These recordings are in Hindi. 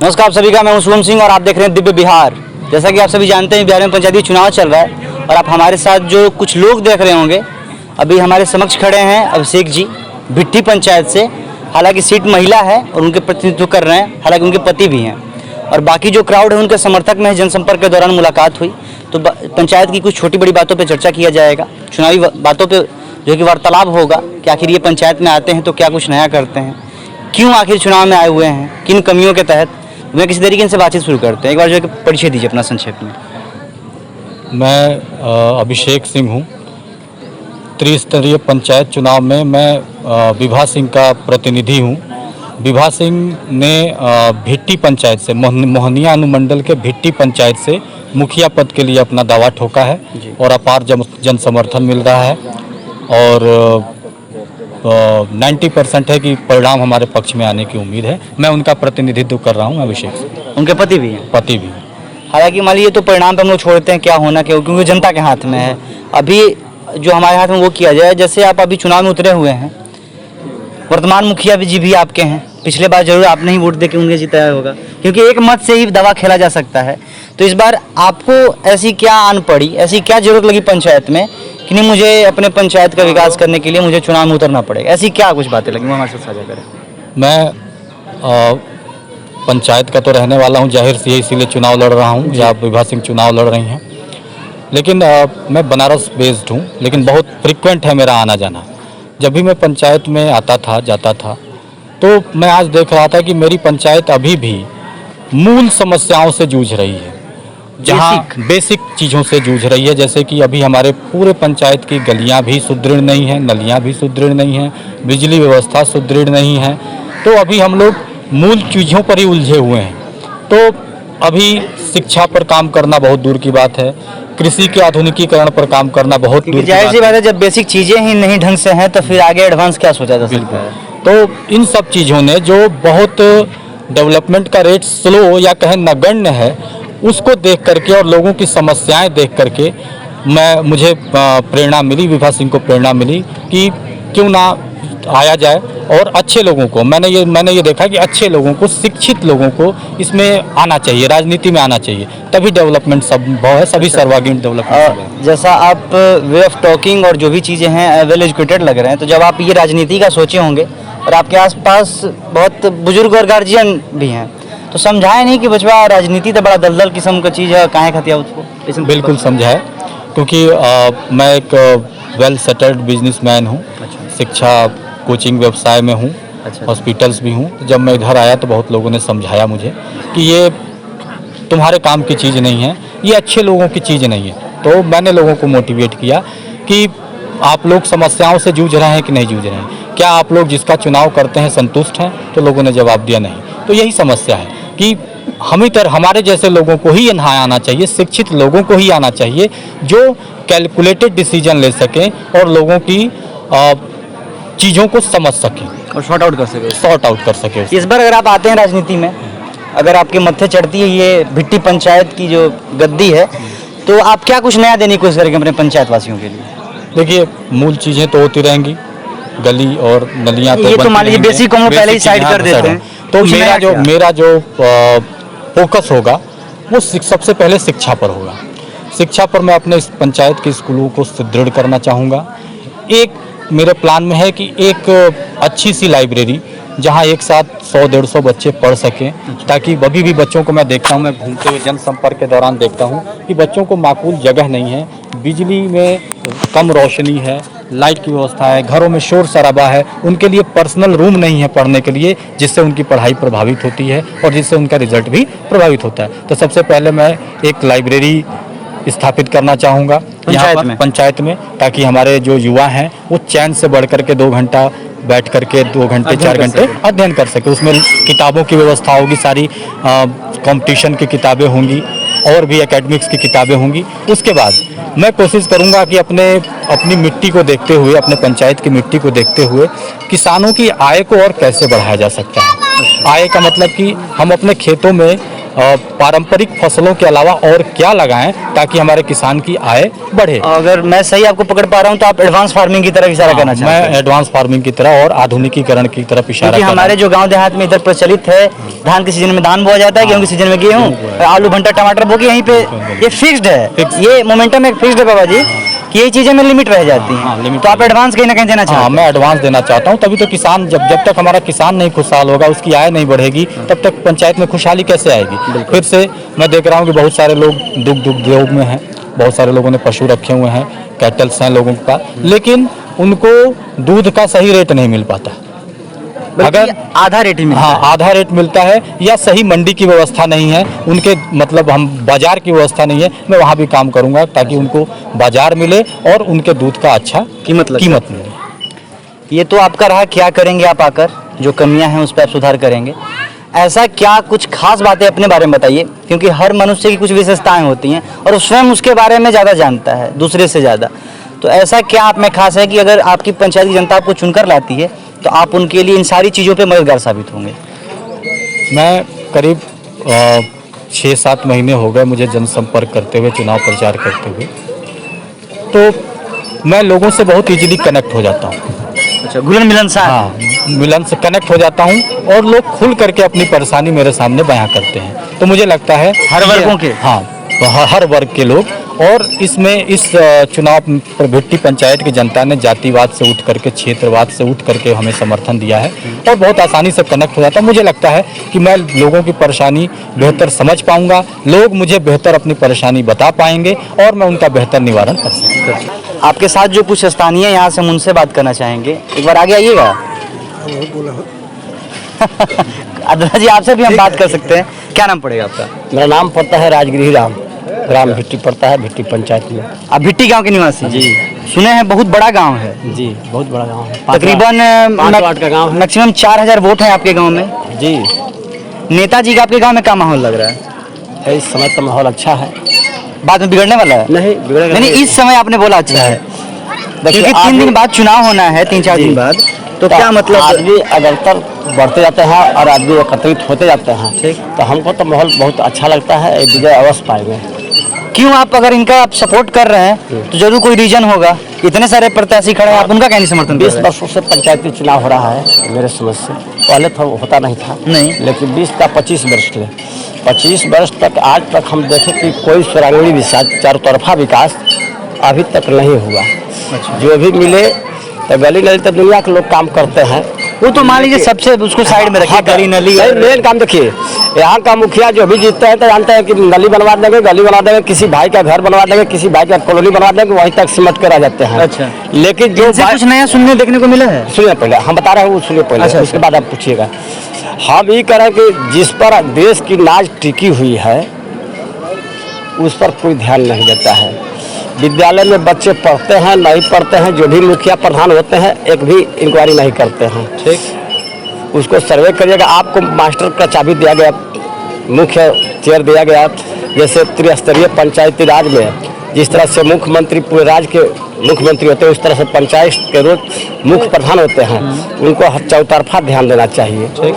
नमस्कार आप सभी का, मैं हूं शुभम सिंह और आप देख रहे हैं दिव्य बिहार। जैसा कि आप सभी जानते हैं बिहार में पंचायती चुनाव चल रहा है और आप हमारे साथ जो कुछ लोग देख रहे होंगे, अभी हमारे समक्ष खड़े हैं अभिषेक जी भिट्टी पंचायत से। हालांकि सीट महिला है और उनके प्रतिनिधित्व कर रहे हैं, हालांकि उनके पति भी हैं और बाकी जो क्राउड है उनके समर्थक में जनसंपर्क के दौरान मुलाकात हुई तो पंचायत की कुछ छोटी बड़ी बातों पर चर्चा किया जाएगा, चुनावी बातों पर जो कि वार्तालाप होगा कि आखिर ये पंचायत में आते हैं तो क्या कुछ नया करते हैं, क्यों आखिर चुनाव में आए हुए हैं, किन कमियों के तहत। मैं किसी तरीके से बातचीत शुरू करते हैं। एक बार जो परिचय दीजिए अपना संक्षेप में। मैं अभिषेक सिंह हूँ। त्रिस्तरीय पंचायत चुनाव में मैं विभा सिंह का प्रतिनिधि हूँ। विभा सिंह ने भिट्टी पंचायत से, मोहनिया अनुमंडल के भिट्टी पंचायत से मुखिया पद के लिए अपना दावा ठोका है और अपार जन समर्थन मिल रहा है और 90% है कि परिणाम हमारे पक्ष में आने की उम्मीद है। मैं उनका प्रतिनिधित्व कर रहा हूं अभिषेक से। उनके पति भी हैं? पति भी। हालांकि मान लीजिए तो परिणाम पे हम लोग छोड़ते हैं क्या होना क्यों, क्योंकि जनता के हाथ में है। अभी जो हमारे हाथ में वो किया जाए। जैसे आप अभी चुनाव में उतरे हुए हैं, वर्तमान मुखिया जी भी आपके हैं, पिछले बार जरूर आपने ही वोट दे के उन्हें जिताया होगा, क्योंकि एक मत से ही दवा खेला जा सकता है। तो इस बार आपको ऐसी क्या आन पड़ी, ऐसी क्या जरूरत लगी पंचायत में कि नहीं मुझे अपने पंचायत का विकास करने के लिए मुझे चुनाव में उतरना पड़ेगा, ऐसी क्या कुछ बातें लगी, वो हमारे साथ साझा करें। मैं पंचायत का तो रहने वाला हूं, जाहिर सी है, इसीलिए चुनाव लड़ रहा हूं या विभा सिंह चुनाव लड़ रही हैं। लेकिन मैं बनारस बेस्ड हूं, लेकिन बहुत फ्रिक्वेंट है मेरा आना जाना। जब भी मैं पंचायत में आता था जाता था तो मैं आज देख रहा था कि मेरी पंचायत अभी भी मूल समस्याओं से जूझ रही है, जहाँ बेसिक चीज़ों से जूझ रही है। जैसे कि अभी हमारे पूरे पंचायत की गलियां भी सुदृढ़ नहीं हैं, नलियां भी सुदृढ़ नहीं हैं, बिजली व्यवस्था सुदृढ़ नहीं है। तो अभी हम लोग मूल चीज़ों पर ही उलझे हुए हैं। तो अभी शिक्षा पर काम करना बहुत दूर की बात है, कृषि के आधुनिकीकरण पर काम करना बहुत दूर की जाहिर सी बात है। जब बेसिक चीज़ें ही नहीं ढंग से हैं तो फिर आगे एडवांस क्या सोचा जा सकता है। तो इन सब चीज़ों ने जो बहुत डेवलपमेंट का रेट स्लो या कहें नगण्य है, उसको देख करके और लोगों की समस्याएं देख करके मुझे प्रेरणा मिली, विभा सिंह को प्रेरणा मिली कि क्यों ना आया जाए और अच्छे लोगों को, मैंने ये देखा कि अच्छे लोगों को, शिक्षित लोगों को इसमें आना चाहिए, राजनीति में आना चाहिए, तभी डेवलपमेंट संभव है, सभी सर्वांगीण डेवलपमेंट। जैसा आप वे ऑफ टॉकिंग और जो भी चीज़ें हैं वेल एजुकेटेड लग रहे हैं, तो जब आप ये राजनीति का सोचे होंगे और आपके आसपास बहुत बुजुर्ग और गार्जियन भी हैं, तो समझाए नहीं कि बचवा राजनीति तो बड़ा दलदल किस्म का चीज़ है, काहे खतिया उसको? बिल्कुल समझाए, क्योंकि मैं एक वेल सेटल्ड बिजनेसमैन हूँ। शिक्षा कोचिंग व्यवसाय में हूँ, हॉस्पिटल्स भी हूँ। जब मैं इधर आया तो बहुत लोगों ने समझाया मुझे कि ये तुम्हारे काम की चीज़ नहीं है, ये अच्छे लोगों की चीज़ नहीं है। तो मैंने लोगों को मोटिवेट किया कि आप लोग समस्याओं से जूझ रहे हैं कि नहीं जूझ रहे हैं, क्या आप लोग जिसका चुनाव करते हैं संतुष्ट हैं? तो लोगों ने जवाब दिया नहीं। तो यही समस्या है कि हमारे जैसे लोगों को ही यहाँ आना चाहिए, शिक्षित लोगों को ही आना चाहिए, जो कैलकुलेटेड डिसीजन ले सकें और लोगों की चीज़ों को समझ सकें और सॉर्ट आउट कर सके। इस बार अगर आप आते हैं राजनीति में, अगर आपके मत्थे चढ़ती है ये भिट्टी पंचायत की जो गद्दी है, तो आप क्या कुछ नया देने की कोशिश करेंगे अपने पंचायत वासियों के लिए? देखिए, मूल चीज़ें तो होती रहेंगी, गली और नलियाँ तो मान लीजिए बेसिक को हम पहले ही साइड कर देते हैं। तो मेरा जो फोकस होगा वो सबसे पहले शिक्षा पर होगा। शिक्षा पर मैं अपने इस पंचायत के स्कूलों को सुदृढ़ करना चाहूँगा। एक मेरे प्लान में है कि एक अच्छी सी लाइब्रेरी जहाँ एक साथ 100-150 बच्चे पढ़ सकें, ताकि अभी भी बच्चों को मैं देखता हूँ, मैं घूमते हुए जनसंपर्क के दौरान देखता हूँ कि बच्चों को माकूल जगह नहीं है, बिजली में कम रोशनी है, लाइट की व्यवस्था है, घरों में शोर शराबा है, उनके लिए पर्सनल रूम नहीं है पढ़ने के लिए, जिससे उनकी पढ़ाई प्रभावित होती है और जिससे उनका रिजल्ट भी प्रभावित होता है। तो सबसे पहले मैं एक लाइब्रेरी स्थापित करना चाहूँगा पंचायत में, ताकि हमारे जो युवा हैं वो चैन से बढ़ करके 2 घंटा बैठ करके 2 घंटे 4 घंटे अध्ययन कर सके। उसमें किताबों की व्यवस्था होगी, सारी कंपटीशन की किताबें होंगी और भी एकेडमिक्स की किताबें होंगी। उसके बाद मैं कोशिश करूंगा कि अपनी मिट्टी को देखते हुए, अपने पंचायत की मिट्टी को देखते हुए किसानों की आय को और कैसे बढ़ाया जा सकता है। आय का मतलब कि हम अपने खेतों में पारंपरिक फसलों के अलावा और क्या लगाएं ताकि हमारे किसान की आय बढ़े। अगर मैं सही आपको पकड़ पा रहा हूँ तो आप एडवांस फार्मिंग की तरफ इशारा करना चाहते हैं। मैं एडवांस फार्मिंग की तरफ और आधुनिकीकरण की तरफ इशारा क्योंकि कर रहा हमारे जो गांव देहात में इधर प्रचलित है, धान के सीजन में धान बोया जाता है, गेहूं के सीजन में गेहूं, आलू भंटा टमाटर बो के यहीं पे ये फिक्स्ड है। ये मोमेंटम एक फिक्स्ड है बाबा जी कि ये चीजें में लिमिट रह जाती हैं। तो आप एडवांस कहीं ना कहीं देना चाहते हैं। मैं एडवांस देना चाहता हूं, तभी तो किसान जब तक हमारा किसान नहीं खुशहाल होगा, उसकी आय नहीं बढ़ेगी, तब तक पंचायत में खुशहाली कैसे आएगी। फिर से मैं देख रहा हूं कि बहुत सारे लोग दुग्ध उद्योग में हैं, बहुत सारे लोगों ने पशु रखे हुए हैं, कैटल्स हैं लोगों का, लेकिन उनको दूध का सही रेट नहीं मिल पाता। अगर आधा रेट ही मिलता है। आधा रेट मिलता है या सही मंडी की व्यवस्था नहीं है, उनके मतलब हम बाजार की व्यवस्था नहीं है। मैं वहाँ भी काम करूँगा ताकि उनको बाजार मिले और उनके दूध का अच्छा कीमत मिले। ये तो आपका रहा, क्या करेंगे आप आकर, जो कमियां हैं उस पर आप सुधार करेंगे। ऐसा क्या कुछ खास बातें अपने बारे में बताइए, क्योंकि हर मनुष्य की कुछ विशेषताएं होती हैं और वो स्वयं उसके बारे में ज़्यादा जानता है दूसरे से ज़्यादा। तो ऐसा क्या आप में खास है कि अगर आपकी पंचायत की जनता आपको चुनकर लाती है तो आप उनके लिए इन सारी चीज़ों पे मददगार साबित होंगे। मैं करीब 6-7 महीने हो गए मुझे जनसंपर्क करते हुए, चुनाव प्रचार करते हुए, तो मैं लोगों से बहुत इजीली कनेक्ट हो जाता हूँ। अच्छा, घुलन मिलन सा। हाँ, मिलन से कनेक्ट हो जाता हूँ और लोग खुल करके अपनी परेशानी मेरे सामने बयां करते हैं। तो मुझे लगता है हर वर्गों के, हाँ, हर वर्ग के लोग। और इसमें इस चुनाव पर भिट्टी पंचायत की जनता ने जातिवाद से उठ करके, क्षेत्रवाद से उठ करके हमें समर्थन दिया है और बहुत आसानी से कनेक्ट हो जाता है। मुझे लगता है कि मैं लोगों की परेशानी बेहतर समझ पाऊंगा, लोग मुझे बेहतर अपनी परेशानी बता पाएंगे और मैं उनका बेहतर निवारण कर सकूँगा। आपके साथ जो कुछ स्थानीय यहाँ से हम उनसे बात करना चाहेंगे, एक बार आगे आइएगा। अदरा जी, आपसे भी हम बात कर सकते हैं। क्या नाम पड़ेगा आपका? मेरा नाम पड़ता है राजगिरी राम, ग्राम भिट्टी पड़ता है, भिट्टी पंचायत में। आप भिट्टी गांव के निवासी? जी। सुने हैं बहुत बड़ा गांव है। जी, बहुत बड़ा गांव है। तकरीबन 5 वार्ड का गांव है। मैक्सिमम 4000 वोट हैं आपके गांव में। जी। नेताजी का आपके गांव में क्या माहौल लग रहा है? इस समय तो माहौल अच्छा है। बाद में बिगड़ने वाला है? नहीं बिगड़ेगा नहीं, इस समय आपने बोला अच्छा है, क्योंकि 3 दिन बाद चुनाव होना है, 3-4 दिन बाद। तो क्या मतलब, आदमी अग्रतर बढ़ते जाते हैं और आदमी एकत्रित होते जाते हैं, ठीक। तो हमको तो माहौल बहुत अच्छा लगता है। विजय अवश्य पाएंगे। क्यों आप, अगर इनका आप सपोर्ट कर रहे हैं तो जरूर कोई रीजन होगा। इतने सारे प्रत्याशी खड़े हैं, आप उनका क्या नहीं समर्थन कर 20 रहे हैं? वर्षों से पंचायती चुनाव हो रहा है मेरे समझ से। पहले तो होता नहीं था, नहीं, लेकिन 20 का 25 वर्ष थे। 25 वर्ष तक आज तक हम देखें कि कोई सुरंगड़ी विकास, चारों तरफा विकास अभी तक नहीं हुआ। जो भी मिले तो गली नली तो दुनिया के लोग काम करते हैं, वो तो मान लीजिए सबसे उसको साइड में रखिए, गली नली। मेन काम देखिए, यहाँ का मुखिया जो भी जीतते हैं तो जानते हैं कि नली बनवा देंगे, गली बना देंगे, किसी भाई का घर बनवा देंगे, किसी भाई का कॉलोनी बनवा देंगे, वहीं तक सिमट कर आ जाते हैं। अच्छा, लेकिन जो कुछ नया सुनने देखने को मिला है? सुनिए पहले, हम बता रहे हैं वो सुनिए पहले। अच्छा, उसके बाद आप पूछिएगा। हम ये कह रहे हैं कि जिस पर देश की नाज टिकी हुई है उस पर कोई ध्यान नहीं देता है। विद्यालय में बच्चे पढ़ते हैं नहीं पढ़ते हैं, जो भी मुखिया प्रधान होते हैं एक भी इंक्वायरी नहीं करते हैं। ठीक, उसको सर्वे करिएगा। आपको मास्टर का चाबी दिया गया, मुख्य चेयर दिया गया, जैसे त्रिस्तरीय पंचायती राज में जिस तरह से मुख्यमंत्री पूरे राज्य के मुख्यमंत्री होते हैं, उस तरह से पंचायत के रोज मुख्य प्रधान होते हैं, उनको चौतरफा ध्यान देना चाहिए।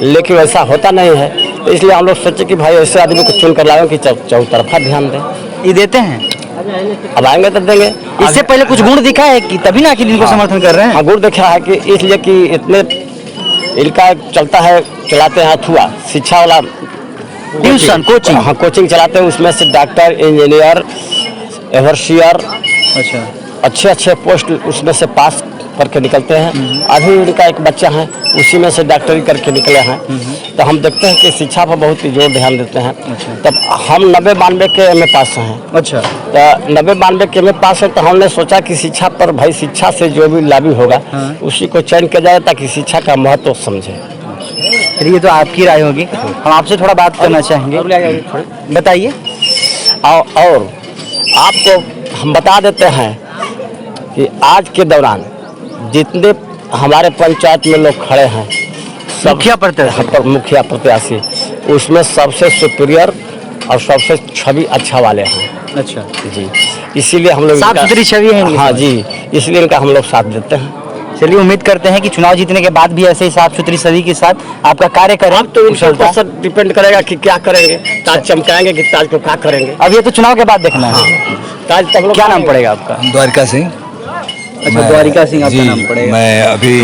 लेकिन वैसा होता नहीं है, तो इसलिए हम लोग सोचे कि भाई ऐसे आदमी को चुन कर लाएं कि चौतरफा ध्यान दें। ये देते हैं, अब आएंगे तब देंगे। इससे पहले कुछ गुण दिखा है कि तभी ना आखिर इनको समर्थन कर रहे हैं? हाँ, गुण दिखा है कि इसलिए कि इतने इनका चलता है, चलाते हैं अथुआ शिक्षा वाला ट्यूशन कोचिंग। हाँ, कोचिंग चलाते हैं। उसमें से डॉक्टर, इंजीनियर, ओवरसियर, अच्छा, अच्छे अच्छे पोस्ट उसमें से पास करके निकलते हैं। अभी उनका एक बच्चा है, उसी में से डॉक्टरी करके निकले हैं। तो हम देखते हैं कि शिक्षा पर बहुत ही जोर ध्यान देते हैं। तब हम 90-92 के MA पास हैं। अच्छा, तो 90-92 के MA पास है, तो हमने सोचा कि शिक्षा पर भाई शिक्षा से जो भी लाभी होगा उसी को चयन किया जाए ताकि शिक्षा का महत्व समझे। फिर ये तो आपकी राय होगी, हम आपसे थोड़ा बात करना चाहेंगे, बताइए। और आपको हम बता देते हैं कि आज के दौरान जितने हमारे पंचायत में लोग खड़े हैं, मुखिया प्रत्याशी, उसमें सबसे सुपीरियर और सबसे छवि अच्छा वाले हैं। अच्छा जी, इसीलिए हम लोग साफ सुथरी छवि है। हाँ जी, इसलिए इनका हम लोग साथ देते हैं। चलिए उम्मीद करते हैं कि चुनाव जीतने के बाद भी ऐसे ही साफ सुथरी सभी के साथ आपका कार्य करें। अब तो उनके कुशलता। ऊपर डिपेंड करेगा कि क्या करेंगे, ताज चमकाएंगे कि ताज को क्या करेंगे। अब ये तो चुनाव के बाद देखना है। ताज तब लोग क्या नाम पड़ेगा आपका? द्वारिका सिंह। अच्छा, द्वारिका सिंह आपका नाम पड़ेगा। मैं अभी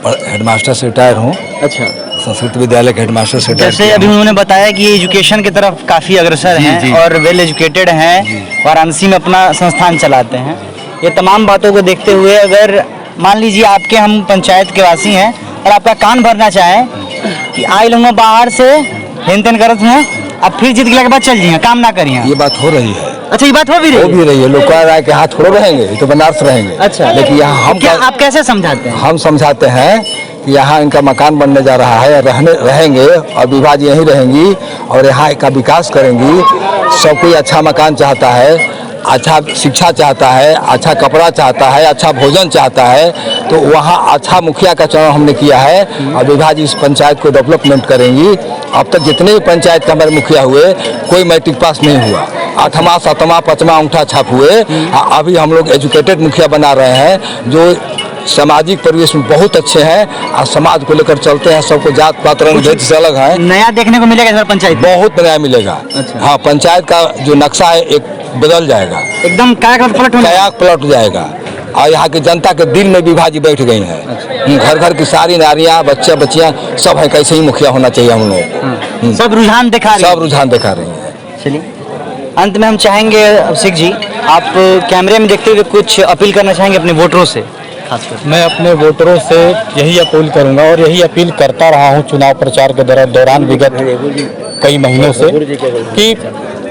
हेडमास्टर से रिटायर हूँ, अच्छा, संस्कृत विद्यालय के हेडमास्टर से रिटायर जैसे अभी उन्होंने बताया कि एजुकेशन की तरफ काफ़ी अग्रसर जी, हैं जी। और वेल एजुकेटेड हैं, वाराणसी में अपना संस्थान चलाते हैं। ये तमाम बातों को देखते हुए अगर मान लीजिए आपके हम पंचायत के वासी हैं और आपका कान भरना चाहें कि आई लूँगा बाहर से हेन तेन करत हुआ, अब फिर जीत गया के बाद चल जिए, काम ना करिए। ये बात हो रही है, अच्छा, ये बात हो भी हो रही है। भी रही है। लोग कह रहा है कि हाँ थोड़े रहेंगे, ये तो बनारस रहेंगे। अच्छा, लेकिन यहाँ हम क्या आप कैसे समझाते हैं? हम समझाते हैं कि यहाँ इनका मकान बनने जा रहा है, रहेंगे और विभा जी यहीं रहेंगी और यहाँ का विकास करेंगी। सब कोई अच्छा मकान चाहता है, अच्छा शिक्षा चाहता है, अच्छा कपड़ा चाहता है, अच्छा भोजन चाहता है, तो वहाँ अच्छा मुखिया का चुनाव हमने किया है और विभा जी इस पंचायत को डेवलपमेंट करेंगी। अब तक जितने भी पंचायत के हमारे मुखिया हुए कोई मैट्रिक पास नहीं हुआ, 8वां 7वां 5वां अंगूठा छाप हुए। अभी हम लोग एजुकेटेड मुखिया बना रहे हैं जो सामाजिक परिवेश में बहुत अच्छे हैं और समाज को लेकर चलते हैं। सबको जात पात रंग भेद से अलग है। नया देखने को मिलेगा इस बार पंचायत में? बहुत नया मिलेगा। अच्छा। हाँ, पंचायत का जो नक्शा है एक बदल जाएगा, एकदम कायाकल्प पलट होने काया पलट जाएगा और यहाँ की जनता के दिल में विभा जी बैठ गई हैं। घर घर की सारी नारियाँ बच्चे बच्चियाँ सब है, कैसे ही मुखिया होना चाहिए हम लोग। सब रुझान दिखा रहे हैं। सब रुझान दिखा रही हैं। चलिए, अंत में हम चाहेंगे अभिषेक जी, आप कैमरे में देखते हुए कुछ अपील करना चाहेंगे अपने वोटरों से? खासकर मैं अपने वोटरों से यही अपील करूंगा और यही अपील करता रहा हूं चुनाव प्रचार के दौरान विगत कई महीनों से कि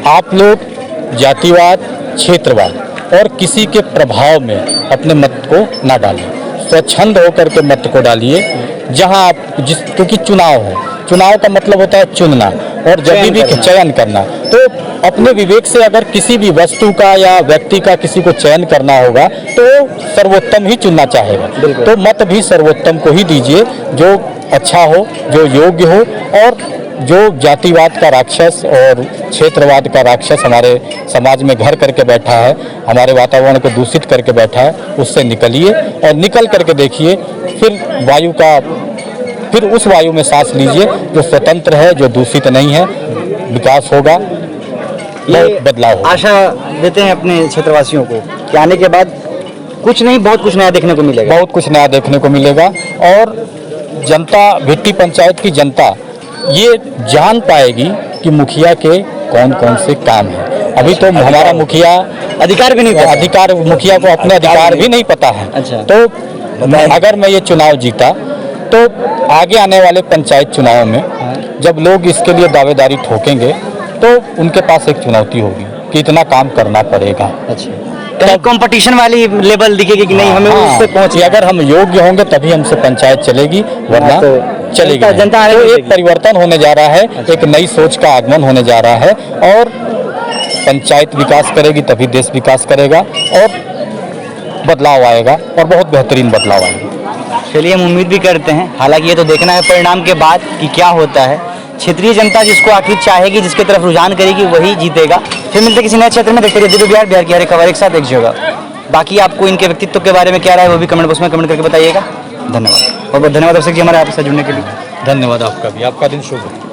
आप लोग जातिवाद, क्षेत्रवाद और किसी के प्रभाव में अपने मत को ना डालें। स्वच्छंद होकर के मत को डालिए जहां आप क्योंकि चुनाव का मतलब होता है चुनना और जब भी चयन करना, तो अपने विवेक से अगर किसी भी वस्तु का या व्यक्ति का किसी को चयन करना होगा तो सर्वोत्तम ही चुनना चाहेगा। तो मत भी सर्वोत्तम को ही दीजिए जो अच्छा हो, जो योग्य हो और जो जातिवाद का राक्षस और क्षेत्रवाद का राक्षस हमारे समाज में घर करके बैठा है, हमारे वातावरण को दूषित करके बैठा है, उससे निकलिए और निकल करके देखिए फिर उस वायु में सांस लीजिए जो स्वतंत्र है, जो दूषित नहीं है। विकास होगा, ये बदलाव होगा। आशा देते हैं अपने क्षेत्रवासियों को कि आने के बाद कुछ नहीं बहुत कुछ नया देखने को मिलेगा। बहुत कुछ नया देखने को मिलेगा और जनता, भिट्टी पंचायत की जनता ये जान पाएगी कि मुखिया के कौन कौन से काम हैं। अभी तो हमारा मुखिया अधिकार भी नहीं पता। मुखिया को अपने अधिकार भी नहीं पता है। अच्छा। तो अगर मैं ये चुनाव जीता तो आगे आने वाले पंचायत चुनाव में जब लोग इसके लिए दावेदारी ठोकेंगे तो उनके पास एक चुनौती होगी कि इतना काम करना पड़ेगा। अच्छा, कंपटीशन वाली लेवल दिखेगी कि नहीं हमें उससे पहुंच। अगर हम योग्य होंगे तभी हमसे पंचायत चलेगी, वरना तो चलेगी जनता तो एक परिवर्तन होने जा रहा है, एक नई सोच का आगमन होने जा रहा है और पंचायत विकास करेगी तभी देश विकास करेगा और बदलाव आएगा और बहुत बेहतरीन बदलाव आएगा। चलिए, हम उम्मीद भी करते हैं, हालांकि ये तो देखना है परिणाम के बाद कि क्या होता है। क्षेत्रीय जनता जिसको आखिर चाहेगी, जिसके तरफ रुझान करेगी, वही जीतेगा। फिर मिलते किसी नए क्षेत्र में, देखते रहिए दिव्य बिहार की हर एक खबर एक साथ एक जगह। बाकी आपको इनके व्यक्तित्व के बारे में क्या राय है वो भी कमेंट बॉक्स में कमेंट करके बताइएगा। धन्यवाद, बहुत बहुत धन्यवाद अभिषेक जी हमारे आपसे जुड़ने के लिए। धन्यवाद आपका भी, आपका दिन शुभ हो।